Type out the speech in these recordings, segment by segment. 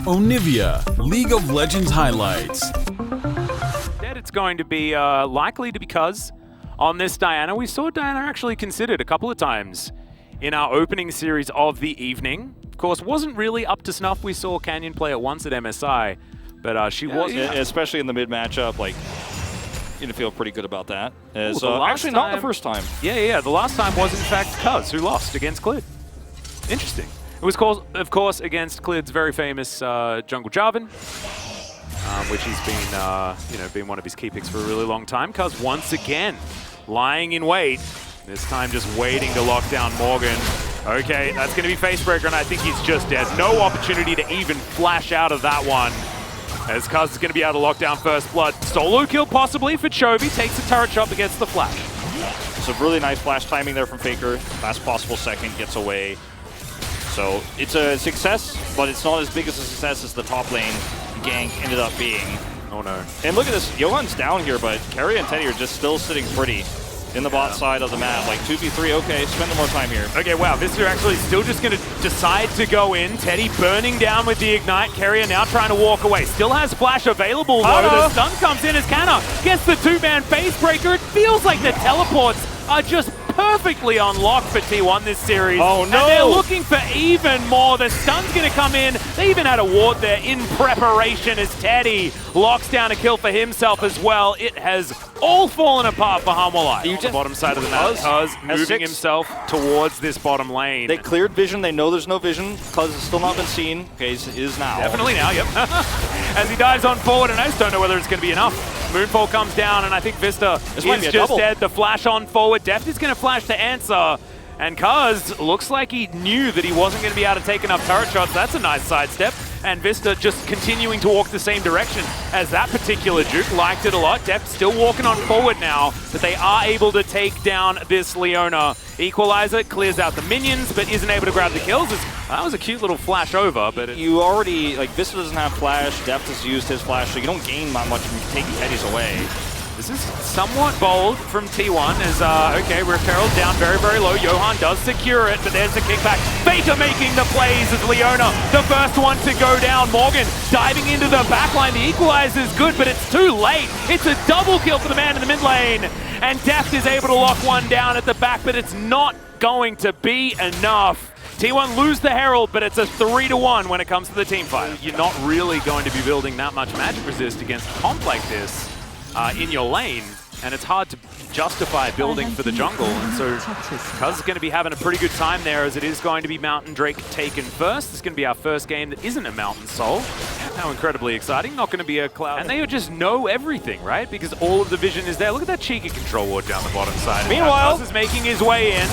Onivia, League of Legends highlights. It's going to be likely to because on this Diana, we saw Diana actually considered a couple of times in our opening series of the evening. Of course, wasn't really up to snuff. We saw Canyon play it once at MSI, but she was. Especially in the mid matchup, like, you feel pretty good about that. As, actually, not the first time. Yeah. The last time was in fact Cuz, who lost against Clid. Interesting. It was, of course, against Clid's very famous jungle Jarvan, which he's been, been one of his key picks for a really long time. Cuz once again lying in wait. This time just waiting to lock down Morgan. Okay, that's going to be Facebreaker, and I think he's just dead. No opportunity to even flash out of that one, as Cuz is going to be able to lock down first blood. Solo kill possibly for Chovy. Takes a turret shot against the flash. So really nice flash timing there from Faker. Last possible second, gets away. So it's a success, but it's not as big as a success as the top lane gank ended up being. Oh no. And look at this, Johan's down here, but Carry and Teddy are just still sitting pretty in the bot side of the map. Like 2v3, okay, spend more time here. Okay, wow, Vista actually still just going to decide to go in. Teddy burning down with the Ignite. Carrier now trying to walk away. Still has Flash available though. The stun comes in as Canna gets the two-man Facebreaker. It feels like the teleports are just perfectly unlocked for T1 this series. Oh no! And they're looking for even more. The stun's going to come in. They even had a ward there in preparation as Teddy locks down a kill for himself as well. It has all fallen apart for Hanwha. The bottom side of the map. Cuz moving himself towards this bottom lane. They cleared vision. They know there's no vision. Cuz has still not been seen. Okay, he is now. Definitely now, yep. As he dives on forward, and I just don't know whether it's going to be enough. Moonfall comes down, and I think Vista is just dead. The flash on forward. Deft is going to flash to answer. And Cuz looks like he knew that he wasn't going to be able to take enough turret shots. That's a nice sidestep. And Vista just continuing to walk the same direction as that particular Duke. Liked it a lot. Deft still walking on forward now, but they are able to take down this Leona. Equalizer clears out the minions, but isn't able to grab the kills. That was a cute little flash over, but you already, like, Vista doesn't have flash. Deft has used his flash, so you don't gain that much from taking Teddy's away. This is somewhat bold from T1 as, okay, Rift Herald down very, very low. Johan does secure it, but there's the kickback. Faker making the plays as Leona, the first one to go down. Morgan diving into the backline. The equalizer is good, but it's too late. It's a double kill for the man in the mid lane. And Deft is able to lock one down at the back, but it's not going to be enough. T1 lose the Herald, but it's a 3-1 when it comes to the team fight. You're not really going to be building that much magic resist against a comp like this in your lane, and it's hard to justify building for the jungle. And so Cuz is going to be having a pretty good time there, as it is going to be Mountain Drake taken first. This is going to be our first game that isn't a Mountain Soul. How incredibly exciting. Not going to be a Cloud. And they just know everything, right? Because all of the vision is there. Look at that cheeky control ward down the bottom side. Meanwhile, Cuz is making his way in.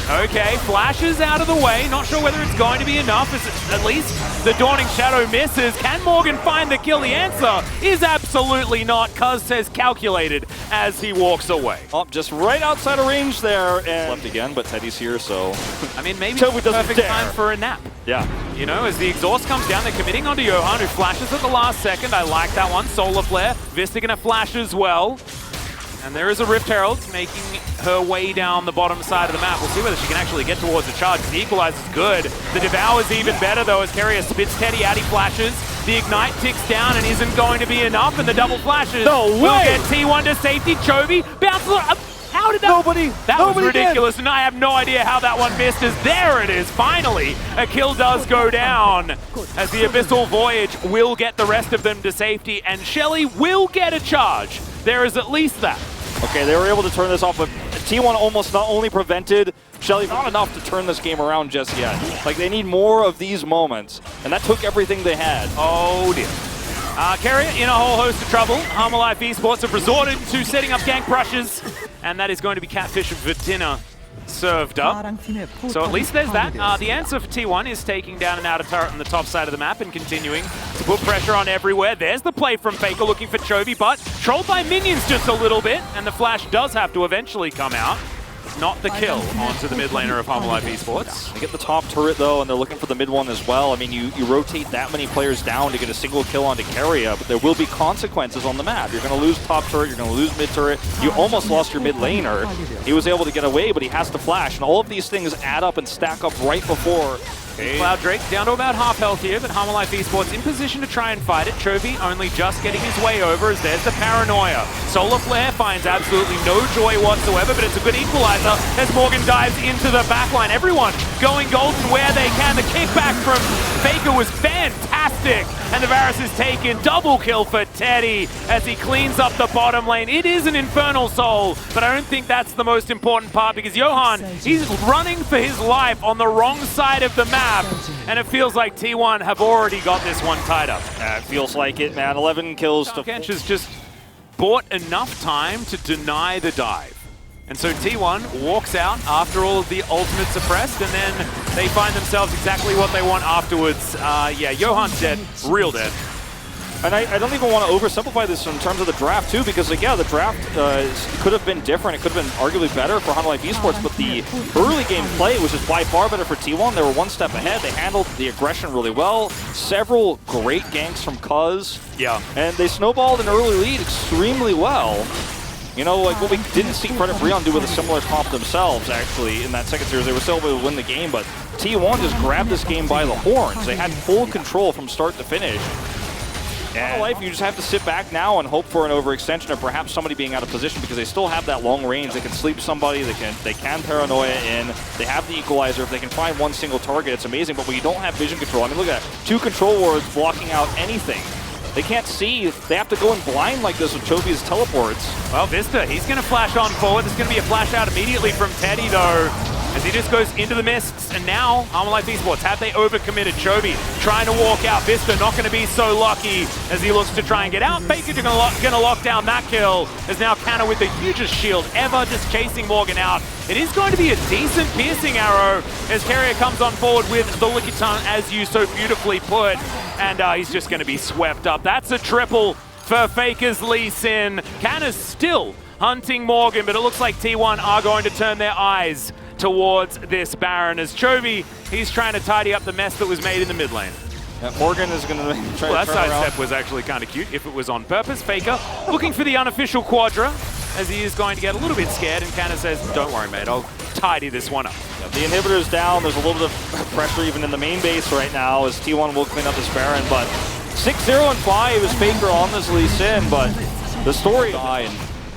Okay, flashes out of the way. Not sure whether it's going to be enough. At least the Dawning Shadow misses. Can Morgan find the kill? The answer is absolutely not. Cuz says calculated as he walks away. Oh, just right outside of range there. And left again, but Teddy's here, so... I mean, maybe it's the perfect time for a nap. Yeah. You know, as the exhaust comes down, they're committing onto Johan, who flashes at the last second. I like that one. Solar Flare. Vista gonna flash as well. And there is a Rift Herald making her way down the bottom side of the map. We'll see whether she can actually get towards the charge. The Equalizer's good. The Devour's even better, though, as Carrier spits Teddy out. He flashes. The Ignite ticks down and isn't going to be enough, and the double flashes will get T1 to safety. Chovy bounces. How did that? That was ridiculous, and I have no idea how that one missed. As there it is, finally, a kill does go down, as the Abyssal Voyage will get the rest of them to safety, and Shelly will get a charge. There is at least that. Okay, they were able to turn this off, but T1 almost not only prevented Shelly, not enough to turn this game around just yet. Like, they need more of these moments, and that took everything they had. Oh dear. Carrier in a whole host of trouble. Hanwha Esports have resorted to setting up gank brushes, and that is going to be Catfish for dinner served up. So at least there's that. The answer for T1 is taking down an outer turret on the top side of the map and continuing to put pressure on everywhere. There's the play from Faker looking for Chovy, but trolled by minions just a little bit, and the flash does have to eventually come out. Not the kill onto the mid laner of Hanwha Esports. They get the top turret though, and they're looking for the mid one as well. I mean, you rotate that many players down to get a single kill onto Carrier, but there will be consequences on the map. You're going to lose top turret, you're going to lose mid turret. You almost lost your mid laner. He was able to get away, but he has to flash, and all of these things add up and stack up right before Cloud Drake down to about half health here, but Hanwha Esports in position to try and fight it. Chovy only just getting his way over as there's the paranoia. Solar Flare finds absolutely no joy whatsoever, but it's a good equalizer as Morgan dives into the backline. Everyone going golden where they can. The kickback from Faker was fantastic, and the Varus is taken. Double kill for Teddy as he cleans up the bottom lane. It is an Infernal Soul, but I don't think that's the most important part because Johan, he's running for his life on the wrong side of the map, and it feels like T1 have already got this one tied up. It feels like it, man. 11 kills to... Kench has just bought enough time to deny the dive. And so T1 walks out after all of the ultimate suppressed, and then they find themselves exactly what they want afterwards. Yeah, Johan's dead, real dead. And I don't even want to oversimplify this in terms of the draft, too, because, like, yeah, the draft could have been different. It could have been arguably better for Hanwha Esports, but the early game play was just by far better for T1. They were one step ahead. They handled the aggression really well. Several great ganks from Cuz. Yeah. And they snowballed an early lead extremely well. You know, like what we didn't see Credit Freon do with a similar comp themselves, actually, in that second series. They were still able to win the game, but T1 just grabbed this game by the horns. They had full control from start to finish. In life, you just have to sit back now and hope for an overextension or perhaps somebody being out of position because they still have that long range. They can sleep somebody, they can paranoia in, they have the equalizer. If they can find one single target, it's amazing. But when you don't have vision control, I mean, look at that. 2 control wards blocking out anything. They can't see. They have to go in blind like this with Chovy's teleports. Well, Vista, he's going to flash on forward. There's going to be a flash out immediately from Teddy, though, as he just goes into the mists. And now, Hanwha Esports, have they overcommitted? Chovy trying to walk out. Vista not going to be so lucky as he looks to try and get out. Faker going to lock down that kill. As now Canna with the hugest shield ever, just chasing Morgan out. It is going to be a decent piercing arrow as Carrier comes on forward with the Lickitung, as you so beautifully put. And he's just going to be swept up. That's a triple for Faker's Lee Sin. Canna's still hunting Morgan, but it looks like T1 are going to turn their eyes towards this Baron as Chovy, he's trying to tidy up the mess that was made in the mid lane. Yeah, Morgan is going to try to that turn sidestep around. was actually kind of cute if it was on purpose. Faker looking for the unofficial Quadra as he is going to get a little bit scared, and Canna says, don't worry, mate, I'll tidy this one up. Yeah, the inhibitor's down. There's a little bit of pressure even in the main base right now as T1 will clean up this Baron, but 6-0 and 5 is Faker on this Lee Sin, but the story...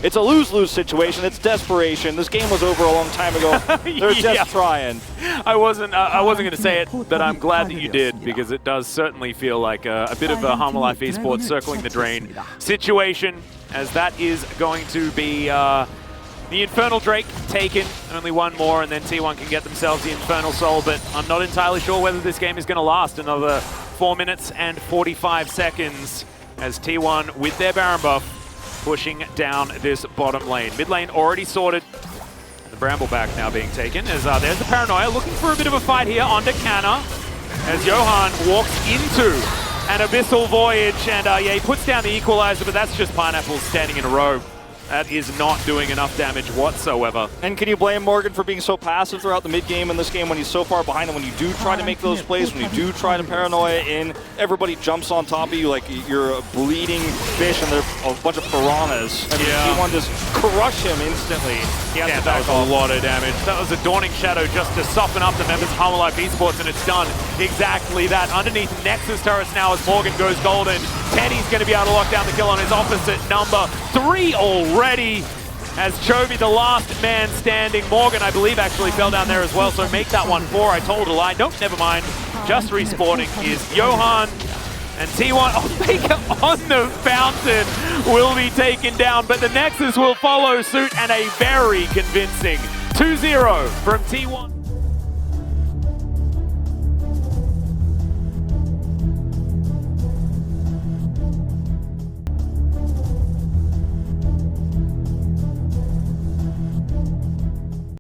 It's a lose-lose situation. It's desperation. This game was over a long time ago. They're just trying. I wasn't going to say it, but I'm glad that you did, because it does certainly feel like a bit of a Hanwha Esports circling the drain situation, as that is going to be the Infernal Drake taken. Only one more, and then T1 can get themselves the Infernal Soul, but I'm not entirely sure whether this game is going to last another 4 minutes and 45 seconds, as T1 with their Baron buff pushing down this bottom lane. Mid lane already sorted. The Brambleback now being taken as there's the Paranoia looking for a bit of a fight here onto Canna as Johan walks into an Abyssal Voyage, and yeah, he puts down the equalizer, but that's just pineapples standing in a row. That is not doing enough damage whatsoever. And can you blame Morgan for being so passive throughout the mid game in this game when he's so far behind, and when you do try to make those plays, when you do try to paranoia in, everybody jumps on top of you like you're a bleeding fish and they're a bunch of piranhas. I mean, T1 just crush him instantly. Yeah, that was a lot of damage. That was a Dawning Shadow just to soften up the members of Hanwha Esports, and it's done exactly that. Underneath Nexus turrets now as Morgan goes golden. Teddy's going to be able to lock down the kill on his opposite number 3 already, as Chovy, the last man standing. Morgan, I believe, actually fell down there as well, so make that one 4. I told a lie. Nope, never mind. Just respawning is Johan. And T1, oh, Faker on the fountain will be taken down, but the Nexus will follow suit, and a very convincing 2-0 from T1.